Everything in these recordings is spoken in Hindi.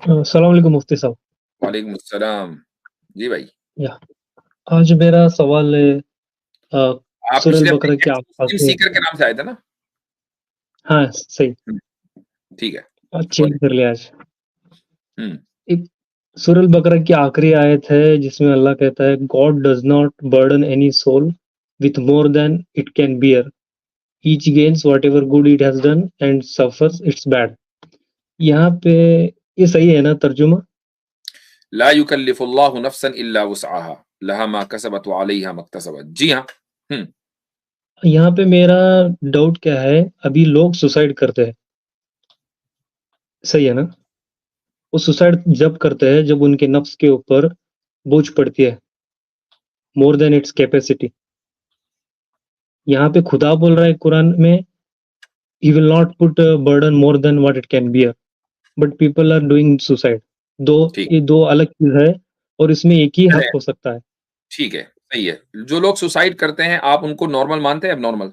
अस्सलाम वालेकुम मुफ्ती साहब। वालेकुम अस्सलाम। जी भाई, या आज मेरा सवाल है अ, आप सूरह पिछले अल-बकरा अपने की मुस्लिम आखिरी। सीकर के नाम से आए थे ना? हाँ, सही। हुँ, ठीक है, चेंज बोलिए। कर लिया आज। हुँ, एक सूरह अल-बकरा की आखिरी आयत है जिसमें अल्लाह कहता है God does not burden any soul with more than it can bear. Each gains whatever good it has done and suffers its bad. यहाँ पे ये सही है ना तर्जुमा? ला युकल्लिफुल्लाहु नफ्सन इल्ला वुसअहा, लहा मा कसबत व अलैहा मक्तसबत। जी हाँ, हुँ, यहाँ पे मेरा डाउट क्या है, अभी लोग सुसाइड करते हैं, सही है ना? वो सुसाइड जब करते हैं जब उनके नफ्स के ऊपर बोझ पड़ती है, मोर देन इट्स कैपेसिटी। यहाँ पे खुदा बोल रहा है कुरान में, he will not put burden more than what it can bear, but people are doing suicide. दो ठीक ये 2 अलग चीज़ है और इसमें एक ही हक है, हो सकता है। ठीक है, सही है। जो लोग सुसाइड करते हैं, आप उनको नॉर्मल मानते हैं abnormal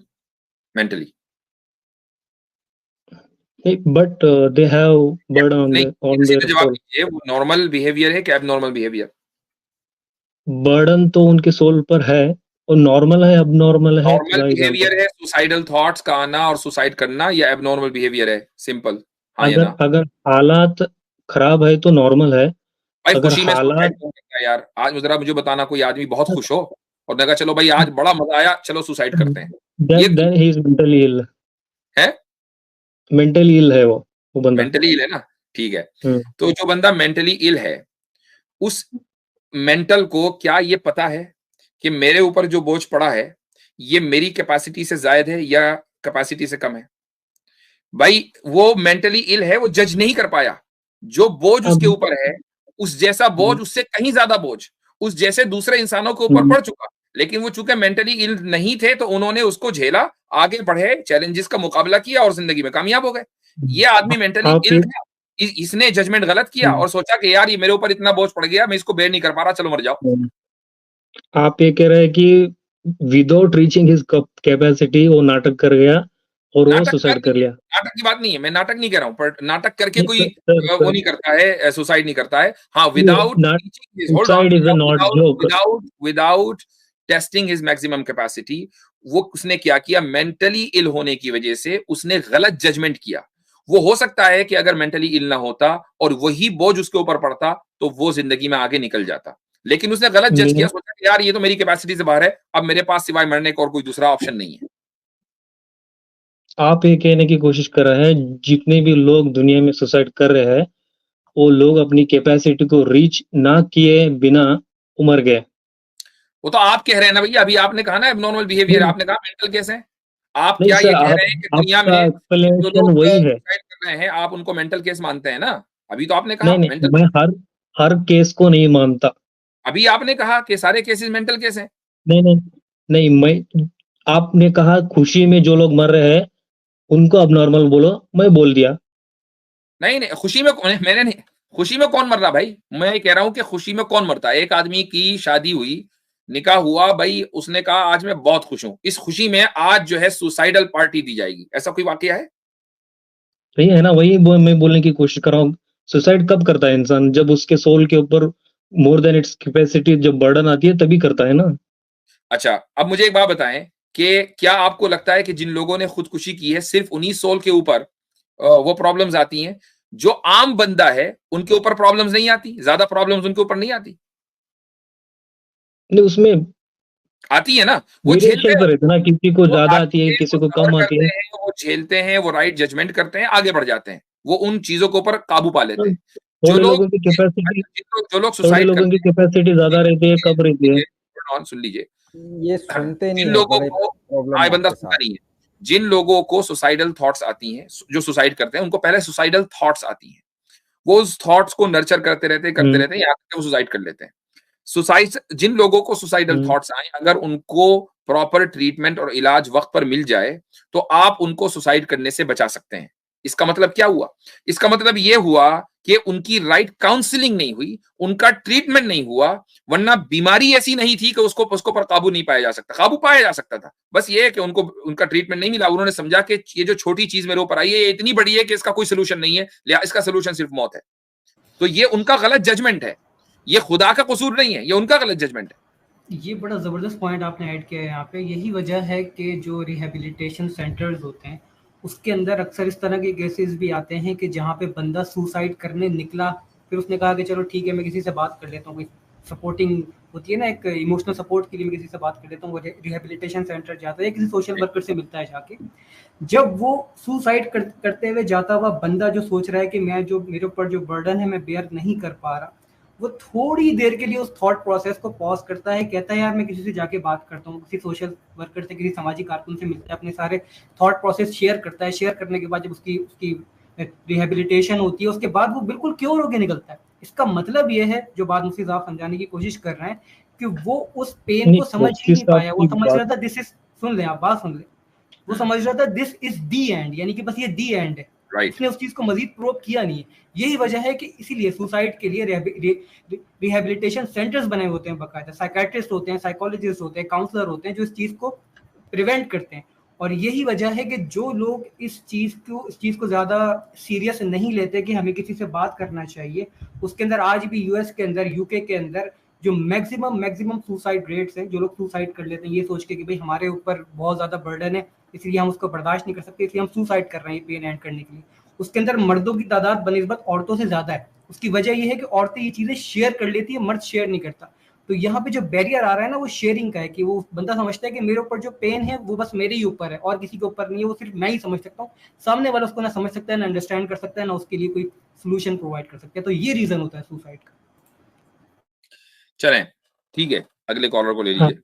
mentally? But they have या बर्डन नहीं, ऑन सीधे-सीधे देयर जवाब सोल। दीजिए, वो नॉर्मल बिहेवियर है कि एबनॉर्मल बिहेवियर? बर्डन तो उनके सोल पर है और नॉर्मल है, अबनॉर्मल है, नॉर्मल खुदा ही जानता बिहेवियर है। है सुसाइडल थॉट्स का आना और सुसाइड करना, या एबनॉर्मल बिहेवियर है? सिंपल, हाँ या अगर ना? अगर हालात खराब है तो नॉर्मल है, भाई अगर खुशी में सुसाइड हालात कौन करता है यार? आज ज़रा मुझे बताना कोई आदमी बहुत खुश हो और ने कहा चलो भाई आज बड़ा मज़ा आया, चलो सुसाइड करते हैं। ये then he is mentally ill. है? मेंटली इल है वो बंदा। मेंटली इल है ना? ठीक है। हुँ। तो जो बंदा मेंटली इल है, उस मेंटल को क्या ये पता है कि मेरे ऊपर जो बोझ पड़ा है, ये मेरी कैपेसिटी से ज़ायद है या कैपेसिटी से कम है? भाई वो मेंटली इल है, वो जज नहीं कर पाया। जो बोझ अब उसके ऊपर है, उस जैसा बोझ, हुँ, उससे कहीं ज़्यादा बोझ, उस जैसे दूसरे इंसानों के ऊपर हुँ, पड़ चुका। लेकिन वो चूँकि मेंटली इल नहीं थे, तो उन्होंने उसको झेला, आगे बढ़े, चैलेंजेस का मुकाबला किया और ज़िंदगी में कामयाब हो गए। हुँ। ये आदमी मेंटली आप इल एक था, इसने जजमेंट गलत किया हुँ, और सोचा कि यार ये मेरे ऊपर इतना बोझ पड़ गया, मैं इसको बेयर नहीं कर पा रहा, चलो मर जाओ। हुँ। आप ये कह रहे हैं कि विदाउट रीचिंग हिज़ कैपेसिटी वो नाटक कर गया और वो नाटक की बात सुसाइड नहीं कर है, लिया। नाटक की बात नहीं है, मैं नाटक नहीं कह रहा हूँ, पर नाटक करके नहीं कोई सर सर वो सर नहीं करता है, सुसाइड नहीं करता है। हाँ, ये without not reaching his hold on, suicide is a not without joke. Without without testing his maximum capacity, वो उसने क्या किया, मेंटली इल होने की वजह से उसने गलत जजमेंट किया। वो हो सकता है कि अगर मेंटली इल ना होता और वही बोझ उसके ऊपर पड़ता, तो वो ज़िंदगी में आगे निकल जाता। लेकिन उसने गलत जज किया, मेरा सोचा कि यार ये तो मेरी कैपेसिटी से बाहर है, अब मेरे पास सिवाय मरने का और कोई दूसरा ऑप्शन नहीं है। आप ये कहने की कोशिश कर रहे हैं जितने भी लोग दुनिया में सुसाइड कर रहे हैं, वो लोग अपनी कैपेसिटी को रीच ना किए बिना मर गए। वो तो आप कह रहे हैं ना भैया, अभी आपने कहा ना एब्नॉर्मल बिहेवियर, नहीं, आपने कहा मेंटल केस है। आप नहीं क्या ये सर कह आप रहे हैं कि दुनिया आपका में जो एक्सप्लेनेशन लोग वही है। सुसाइड कर रहे हैं, आप उनको मेंटल केस मानते हैं ना? अभी तो आपने नहीं, कहा नहीं मेंटल, मैं हर हर केस को नहीं मानता। अभी आपने कहा कि सारे केसेस मेंटल केस हैं। नहीं, नहीं, नहीं मैं आपने कहा खुशी में जो लोग मर रहे हैं, उनको अबनॉर्मल बोलो, मैं बोल दिया। नहीं, नहीं, खुशी में कौन मैंने नहीं, खुशी में कौन मर रहा भाई? मैं ये कह रहा हूँ कि खुशी में कौन मरता है? एक आदमी की शादी हुई, निकाह हुआ, भई उसने कहा आज मैं बहुत खुश हूँ। इस खुशी में आज जो है सुसाइडल पार्टी दी जाएगी। ऐसा कोई वाकया है? सही है ना? वही मैं बोलने की कोशिश कर रहा हूँ। सुसाइड कब करता है इंसान? जब उसके सोल के ऊपर मोर देन इट्स कैपेसिटी जब बर्डन आती है तभी करता है ना? अच्छा, अब मुझे एक बात बताएँ कि क्या आपको लगता है कि जिन लोगों ने खुदकुशी की है, सिर्फ़ उन्हीं सोल के ऊपर वो प्रॉब्लम्स आती हैं? जो आम बंदा है, उनके ऊपर प्रॉब्लम्स नहीं आती? ज़्यादा प्रॉब्लम्स उनके ऊपर नहीं आती? नहीं उसमें आती है ना? वो झेलते वेरिएशंस हैं रहते हैं ना, उसको। किसी को वो ज़्यादा आती आती है, है, वो किसी को सब्र कम आती करते है। हैं, वो झेलते हैं, वो राइट जजमेंट करते हैं, आगे बढ़ जाते हैं। वो उन चीज़ों के ऊपर काबू पा लेते हाँ, हैं। जो थोड़े लोग लोगों की कैपेसिटी जो लोग थोड़े सुसाइड लोगों की करते हैं, कैपेसिटी ज़्यादा रहती है, कम रहती है। लीजिए, होल्ड ऑन, सुन लीजिए। ये सुनते नहीं जिन है, लोगों बड़े को, हाँ, प्रॉब्लम ये बंदा आपके सुनता साथ। नहीं है। जिन लोगों को सुसाइडल थॉट्स आती हैं, जो सुसाइड करते हैं, उनको पहले सुसाइडल थॉट्स आती हैं। वो उस थॉट्स को नर्चर करते हुँ, रहते हैं, यहाँ तक कि वो सुसाइड कर लेते हैं। सुसाइड, जिन लोगों को सुसाइडल हुँ। थॉट्स आए, अगर उनको प्रॉपर ट्रीटमेंट और इलाज वक्त पर मिल जाए, तो आप उनको सुसाइड करने से बचा सकते हैं। इसका मतलब क्या हुआ? इसका मतलब ये हुआ कि उनकी राइट काउंसलिंग नहीं हुई, उनका ट्रीटमेंट नहीं हुआ, वरना बीमारी ऐसी नहीं थी कि उसको पर काबू नहीं पाया जा सकता। काबू पाया जा सकता था। बस ये है कि उनको उनका ट्रीटमेंट नहीं मिला। उन्होंने समझा कि ये जो छोटी चीज़ मेरे ऊपर आई है, ये इतनी बड़ी है कि इसका कोई सॉल्यूशन नहीं है, इसका सॉल्यूशन सिर्फ मौत है। तो ये उनका गलत जजमेंट है, ये खुदा का कसूर नहीं है, ये उनका गलत जजमेंट है। ये बड़ा ज़बरदस्त पॉइंट आपने ऐड किया है यहाँ पे। यही वजह है कि जो रिहेबिलिटेशन सेंटर्स होते हैं उसके अंदर अक्सर इस तरह के केसेस भी आते हैं कि जहाँ पे बंदा सुसाइड करने निकला, फिर उसने कहा कि चलो ठीक है मैं किसी से बात कर लेता हूँ, कोई सपोर्टिंग होती है ना, एक इमोशनल सपोर्ट के लिए मैं किसी से बात कर लेता हूँ, वो रिहेबिलिटेशन सेंटर जाता है, किसी सोशल वर्कर से मिलता है जाके। जब वो सुसाइड करते हुए जाता हुआ बंदा जो सोच रहा है कि मैं जो मेरे ऊपर जो बर्डन है मैं बेयर नहीं कर पा रहा, वो थोड़ी देर के लिए उस थॉट प्रोसेस को पॉज करता है, कहता है यार मैं किसी से जाके बात करता हूँ, किसी सोशल वर्कर से, किसी सामाजिक कारकुन से मिलता है, अपने सारे थॉट प्रोसेस शेयर करता है। शेयर करने के बाद जब उसकी उसकी रिहेबिलिटेशन होती है, उसके बाद वो बिल्कुल क्योर होकर निकलता है। इसका मतलब ये है, जो बात मुझसे आप समझाने की कोशिश कर रहे हैं, कि वो उस पेन को समझ ही नहीं पाया। वो समझ रहा था दिस इज, सुन ले आप, बात सुन ले, वो समझ रहा था दिस इज दी एंड, यानी कि बस ये दी एंड है। उसने उस चीज को मजीद प्रूव किया नहीं है। यही वजह है कि इसीलिए सुसाइड के लिए रिहेबिलिटेशन सेंटर्स बने होते हैं, बाकायदा साइकियाट्रिस्ट होते हैं, साइकोलॉजिस्ट होते हैं, काउंसलर होते हैं, जो इस चीज को प्रिवेंट करते हैं। और यही वजह है कि जो लोग इस चीज को ज्यादा सीरियस नहीं लेते कि हमें किसी से बात करना चाहिए, उसके अंदर आज भी यूएस के अंदर, यूके के अंदर जो मैक्सिमम सुसाइड रेट्स हैं, जो लोग सुसाइड कर लेते हैं ये सोच के कि भाई हमारे ऊपर बहुत ज्यादा बर्डन है इसलिए हम उसको बर्दाश्त नहीं कर सकते, इसलिए हम सुसाइड कर रहे हैं पेन एंड करने के लिए, उसके अंदर मर्दों की तादाद बनिस्बत औरतों से ज्यादा है। उसकी वजह यह है कि औरतें ये चीजें शेयर कर लेती है, मर्द शेयर नहीं करता। तो यहाँ पे जो बैरियर आ रहा है ना, वो शेयरिंग का है, कि वो बंदा समझता है कि मेरे ऊपर जो पेन है वो बस मेरे ही ऊपर है और किसी के ऊपर नहीं है, वो सिर्फ मैं ही समझ सकता हूँ, सामने वाला उसको ना समझ सकता है, ना अंडरस्टैंड कर सकता है, ना उसके लिए कोई सोल्यूशन प्रोवाइड कर सकता है। तो ये रीजन होता है सुसाइड का। चलें, ठीक है, अगले कॉलर को ले लीजिए।